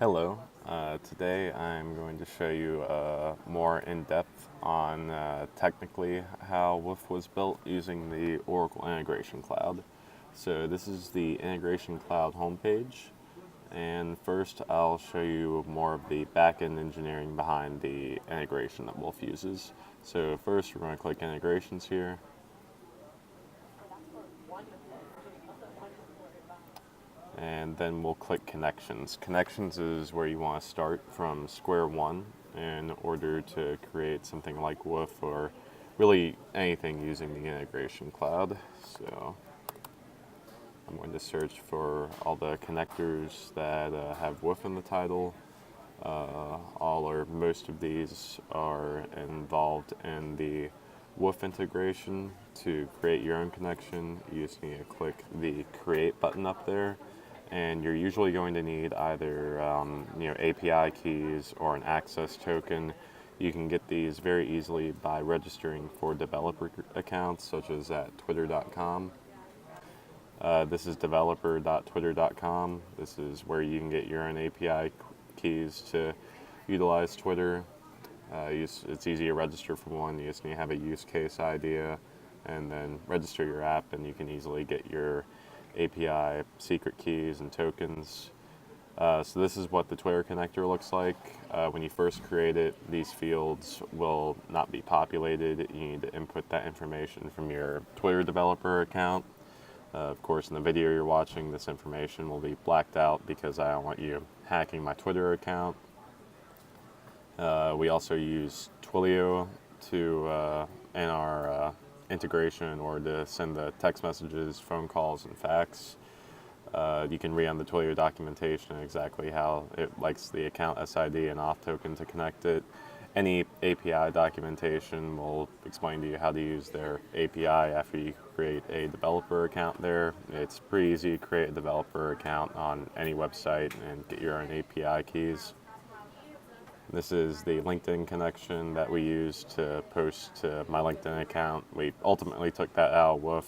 Hello. Today I'm going to show you more in depth on technically how Wuphf was built using the Oracle Integration Cloud. So this is the Integration Cloud homepage, and first I'll show you more of the backend engineering behind the integration that Wuphf uses. So first we're going to click Integrations here. And then we'll click Connections. Connections is where you want to start from square one in order to create something like Wuphf or really anything using the integration cloud. So I'm going to search for all the connectors that have Wuphf in the title. All or most of these are involved in the Wuphf integration. To create your own connection, you just need to click the Create button up there, and you're usually going to need either API keys or an access token. You can get these very easily by registering for developer accounts, such as at twitter.com. This is developer.twitter.com. This is where you can get your own API keys to utilize Twitter. It's easy to register for one. You just need to have a use case idea and then register your app, and you can easily get your API secret keys and tokens. So this is what the Twitter connector looks like. When you first create it, these fields will not be populated. You need to input that information from your Twitter developer account. Of course, in the video you're watching, this information will be blacked out because I don't want you hacking my Twitter account. We also use Twilio in our integration in order to send the text messages, phone calls, and fax. You can read on the Twilio documentation exactly how it likes the account SID and auth token to connect it. Any API documentation will explain to you how to use their API after you create a developer account there. It's pretty easy to create a developer account on any website and get your own API keys. This is the LinkedIn connection that we use to post to my LinkedIn account. We ultimately took that out of Wuphf,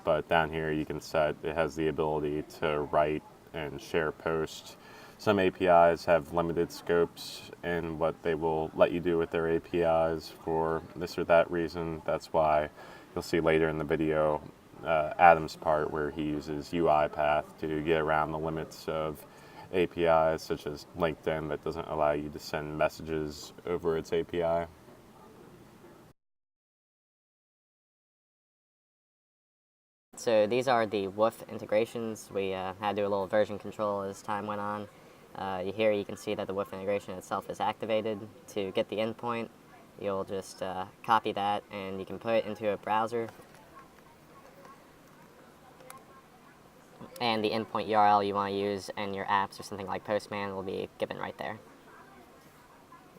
but down here you can set, it has the ability to write and share posts. Some APIs have limited scopes in what they will let you do with their APIs for this or that reason. That's why you'll see later in the video Adam's part where he uses UiPath to get around the limits of APIs, such as LinkedIn, that doesn't allow you to send messages over its API. So these are the Wuphf integrations. We had to do a little version control as time went on. Here you can see that the Wuphf integration itself is activated. To get the endpoint, you'll just copy that and you can put it into a browser. And the endpoint URL you want to use in your apps or something like Postman will be given right there.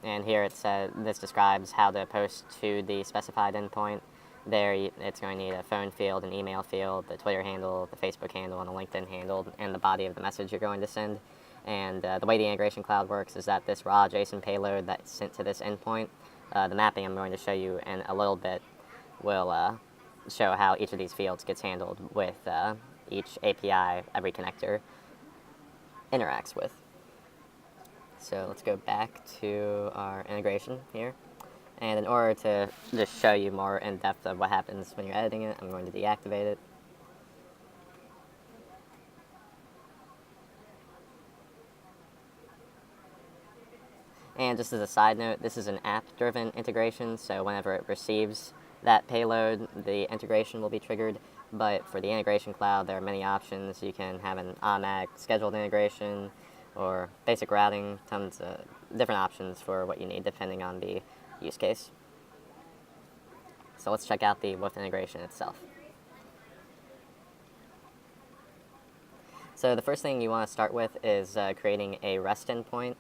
And here this describes how to post to the specified endpoint. There it's going to need a phone field, an email field, the Twitter handle, the Facebook handle, and a LinkedIn handle, and the body of the message you're going to send. And the way the integration cloud works is that this raw JSON payload that's sent to this endpoint, the mapping I'm going to show you in a little bit will show how each of these fields gets handled with each API every connector interacts with. So let's go back to our integration here. And in order to just show you more in depth of what happens when you're editing it, I'm going to deactivate it. And just as a side note, this is an app-driven integration, so whenever it receives that payload, the integration will be triggered. But for the integration cloud, there are many options. You can have an automatic scheduled integration or basic routing, tons of different options for what you need depending on the use case. So let's check out the Wuphf integration itself. So the first thing you want to start with is creating a REST endpoint.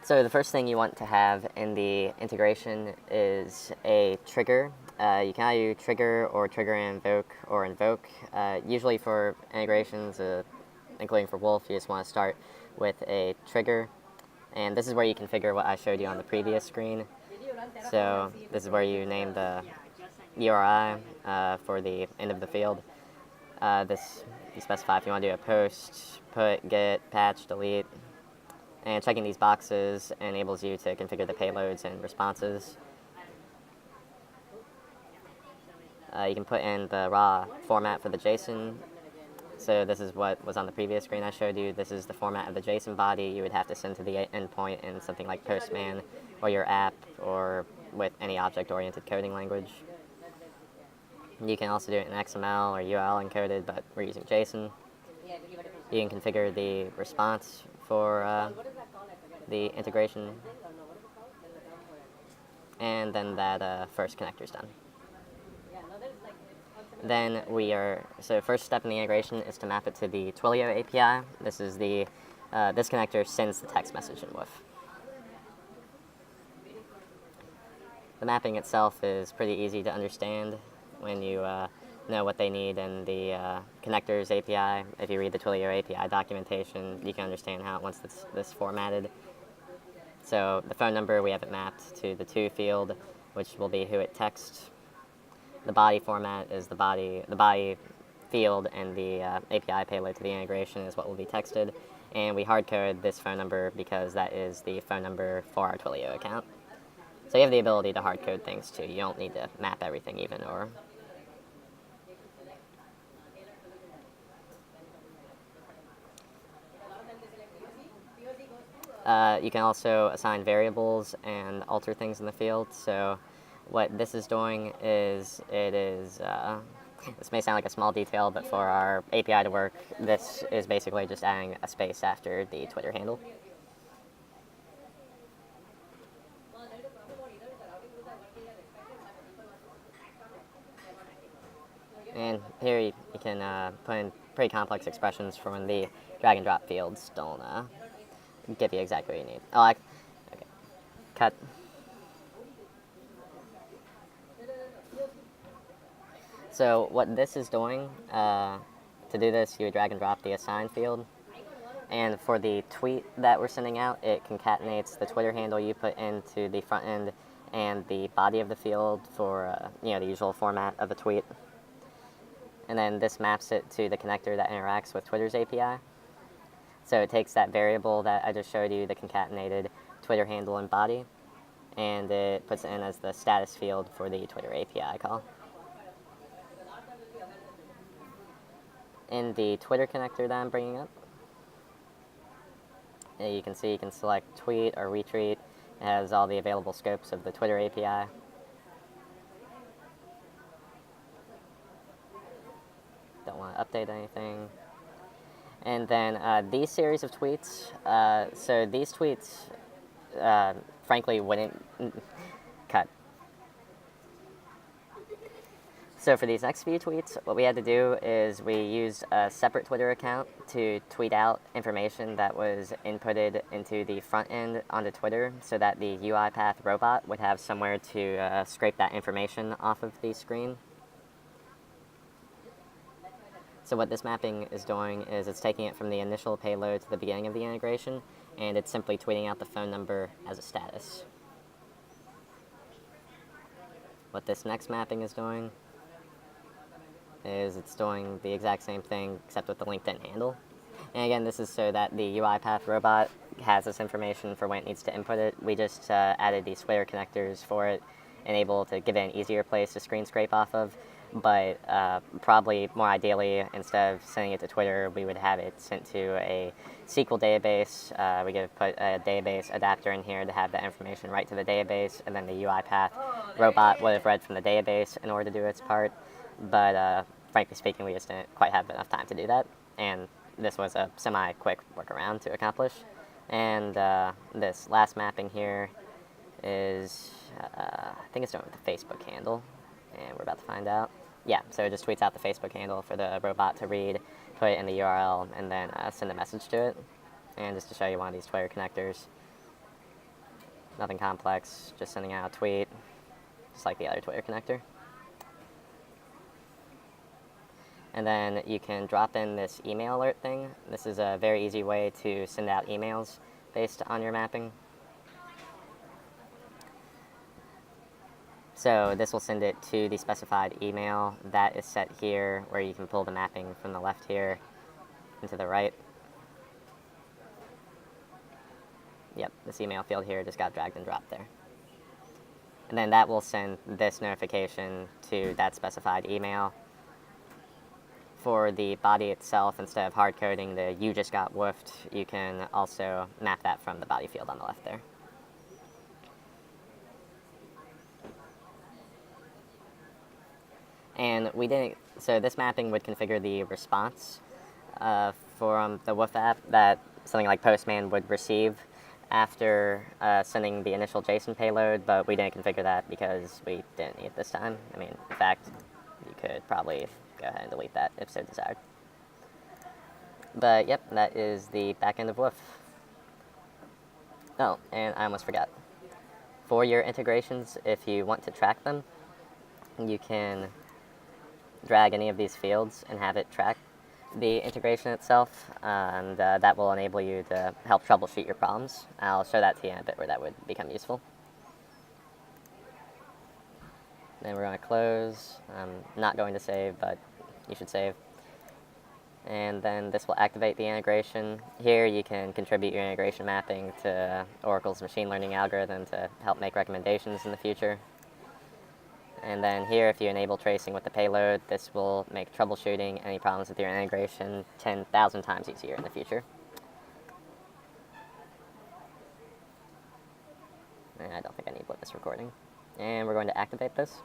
So the first thing you want to have in the integration is a trigger. You can either trigger or trigger and invoke or invoke. Usually for integrations, including for Wuphf, you just want to start with a trigger. And this is where you configure what I showed you on the previous screen. So this is where you name the URI for the end of the field. This you specify if you want to do a post, put, get, patch, delete. And checking these boxes enables you to configure the payloads and responses. You can put in the raw format for the JSON. So this is what was on the previous screen I showed you. This is the format of the JSON body you would have to send to the endpoint in something like Postman or your app or with any object-oriented coding language. You can also do it in XML or URL encoded, but we're using JSON. You can configure the response for the integration, and then that first connector is done. Then so first step in the integration is to map it to the Twilio API. This is this connector sends the text message in Wuphf. The mapping itself is pretty easy to understand when you know what they need in the connectors API. If you read the Twilio API documentation, you can understand how it wants this formatted. So the phone number, we have it mapped to the to field, which will be who it texts. The body format is the body field, and the API payload to the integration is what will be texted. And we hardcode this phone number because that is the phone number for our Twilio account. So you have the ability to hardcode things too. You don't need to map everything even or. You can also assign variables and alter things in the field. So what this is doing is this may sound like a small detail, but for our API to work, this is basically just adding a space after the Twitter handle. And here you can put in pretty complex expressions for when the drag and drop fields don't give you exactly what you need. Okay. Cut. So what this is doing, to do this, you would drag and drop the assign field. And for the tweet that we're sending out, it concatenates the Twitter handle you put into the front end and the body of the field for the usual format of a tweet. And then this maps it to the connector that interacts with Twitter's API. So it takes that variable that I just showed you, the concatenated Twitter handle and body, and it puts it in as the status field for the Twitter API call. In the Twitter connector that I'm bringing up, you can see you can select tweet or retweet. It has all the available scopes of the Twitter API. Don't want to update anything. And then these series of tweets, so these tweets, frankly, wouldn't cut. So for these next few tweets, what we had to do is we used a separate Twitter account to tweet out information that was inputted into the front end onto Twitter so that the UiPath robot would have somewhere to scrape that information off of the screen. So what this mapping is doing is it's taking it from the initial payload to the beginning of the integration, and it's simply tweeting out the phone number as a status. What this next mapping is doing is it's doing the exact same thing except with the LinkedIn handle. And again, this is so that the UiPath robot has this information for when it needs to input it. We just added these Twitter connectors for it and able to give it an easier place to screen scrape off of. But probably more ideally, instead of sending it to Twitter, we would have it sent to a SQL database. We could put a database adapter in here to have that information right to the database, and then the UiPath robot would have read from the database in order to do its part. But frankly speaking, we just didn't quite have enough time to do that, and this was a semi-quick workaround to accomplish. And this last mapping here is, I think it's doing with the Facebook handle, and we're about to find out. Yeah, so it just tweets out the Facebook handle for the robot to read, put it in the URL, and then send a message to it. And just to show you one of these Twitter connectors, nothing complex, just sending out a tweet, just like the other Twitter connector. And then you can drop in this email alert thing. This is a very easy way to send out emails based on your mapping. So this will send it to the specified email that is set here, where you can pull the mapping from the left here into the right. Yep, this email field here just got dragged and dropped there. And then that will send this notification to that specified email. For the body itself, instead of hard coding the "you just got woofed," you can also map that from the body field on the left there. And we didn't, so this mapping would configure the response from the Wuphf app that something like Postman would receive after sending the initial JSON payload, but we didn't configure that because we didn't need it this time. I mean, in fact, you could probably go ahead and delete that if so desired. But yep, that is the back end of Wuphf. Oh, and I almost forgot. For your integrations, if you want to track them, you can drag any of these fields and have it track the integration itself, and that will enable you to help troubleshoot your problems. I'll show that to you in a bit where that would become useful. Then we're going to close. I'm not going to save, but you should save. And then this will activate the integration. Here you can contribute your integration mapping to Oracle's machine learning algorithm to help make recommendations in the future. And then here, if you enable tracing with the payload, this will make troubleshooting any problems with your integration 10,000 times easier in the future. And I don't think I need to this recording. And we're going to activate this.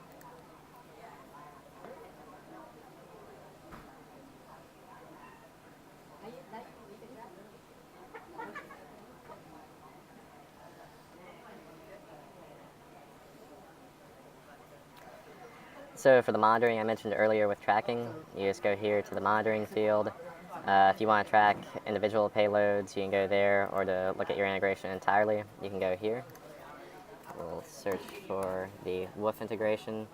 So for the monitoring I mentioned earlier with tracking, you just go here to the monitoring field. If you want to track individual payloads, you can go there, or to look at your integration entirely, you can go here. We'll search for the Wuphf integration.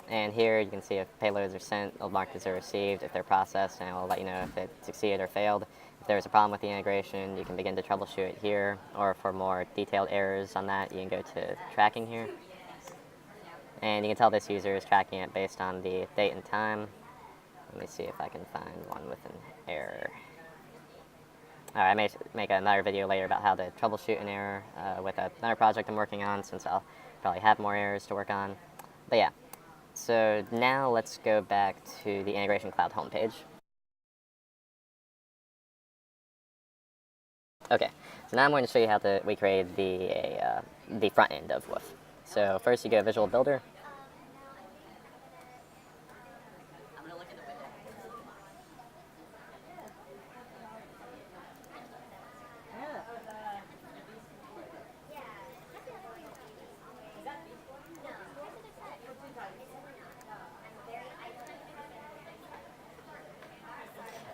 And here you can see if payloads are sent, they'll mark as they're received. If they're processed, and it will let you know if it succeeded or failed. If there's a problem with the integration, you can begin to troubleshoot it here, or for more detailed errors on that, you can go to tracking here. And you can tell this user is tracking it based on the date and time. Let me see if I can find one with an error. All right, I may make another video later about how to troubleshoot an error with another project I'm working on, since I'll probably have more errors to work on. But yeah, so now let's go back to the Integration Cloud homepage. Okay, so now I'm going to show you how we create the front end of Wuphf. So first you go Visual Builder.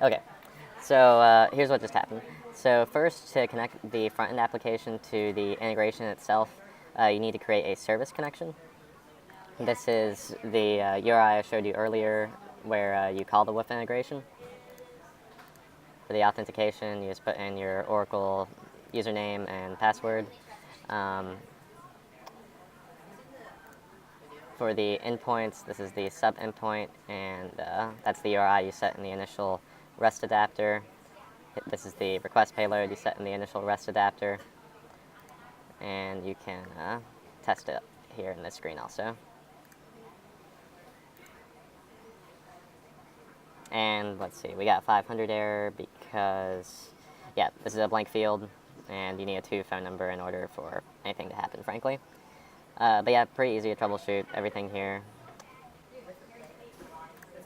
Okay, so here's what just happened. So first, to connect the front-end application to the integration itself, you need to create a service connection. This is the URI I showed you earlier, where you call the Wuphf integration. For the authentication, you just put in your Oracle username and password. For the endpoints, this is the sub endpoint, and that's the URI you set in the initial REST adapter. This is the request payload you set in the initial REST adapter. And you can test it here in this screen also. And let's see, we got 500 error because, yeah, this is a blank field, and you need a 2 phone number in order for anything to happen, frankly. But yeah, pretty easy to troubleshoot everything here.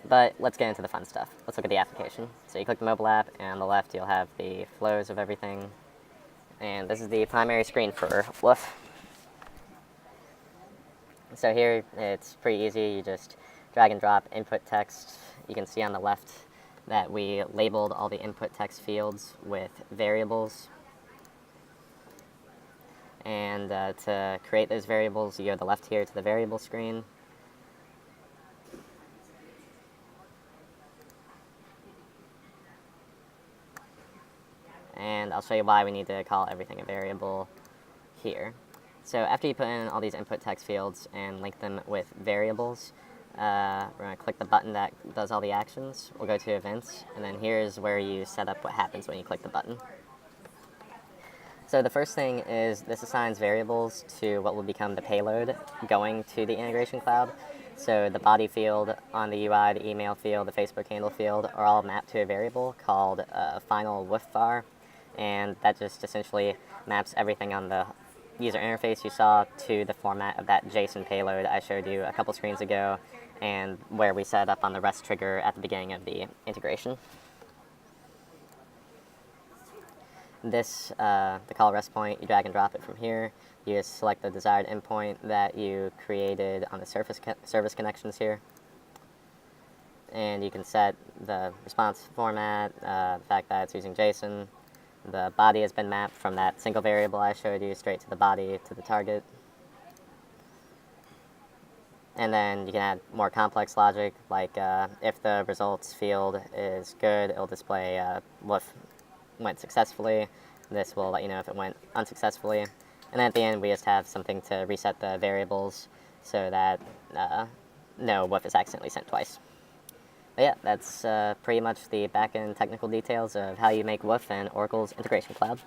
But let's get into the fun stuff. Let's look at the application. So you click the mobile app, and on the left you'll have the flows of everything. And this is the primary screen for Wuphf. So here it's pretty easy. You just drag and drop input text. You can see on the left that we labeled all the input text fields with variables. And to create those variables, you go to the left here to the variable screen. And I'll show you why we need to call everything a variable here. So after you put in all these input text fields and link them with variables, we're going to click the button that does all the actions. We'll go to events, and then here's where you set up what happens when you click the button. So the first thing is this assigns variables to what will become the payload going to the integration cloud. So the body field on the UI, the email field, the Facebook handle field are all mapped to a variable called final Wuphf var, and that just essentially maps everything on the user interface you saw to the format of that JSON payload I showed you a couple screens ago, and where we set up on the REST trigger at the beginning of the integration. This, the call REST point, you drag and drop it from here. You just select the desired endpoint that you created on the service connections here. And you can set the response format, the fact that it's using JSON. The body has been mapped from that single variable I showed you straight to the body to the target. And then you can add more complex logic, like if the results field is good, it'll display Wuphf went successfully. This will let you know if it went unsuccessfully. And then at the end, we just have something to reset the variables so that no Wuphf is accidentally sent twice. But yeah, that's pretty much the back-end technical details of how you make Wuphf in Oracle's Integration Cloud.